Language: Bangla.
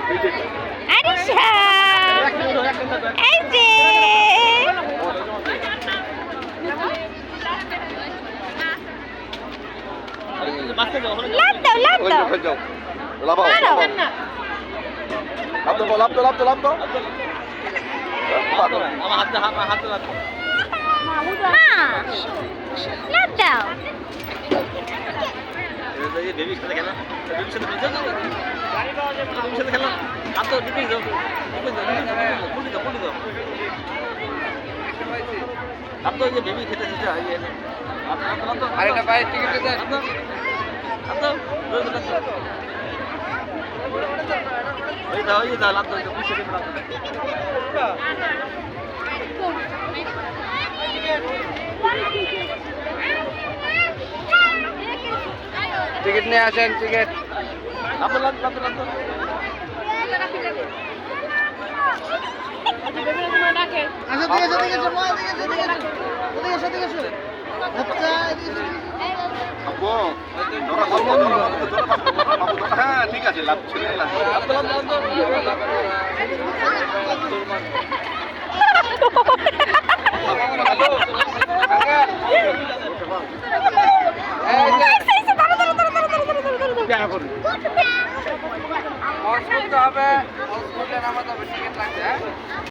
আরিশা এই যে লাভ দাও বেবি খেতে আরেকটা বাইরে টিকিট টিকিট নিয়ে আসেন টিকিট হ্যাঁ ঠিক আছে লাভ ছেলে হবে নামাতে হবে টিকিট লাগবে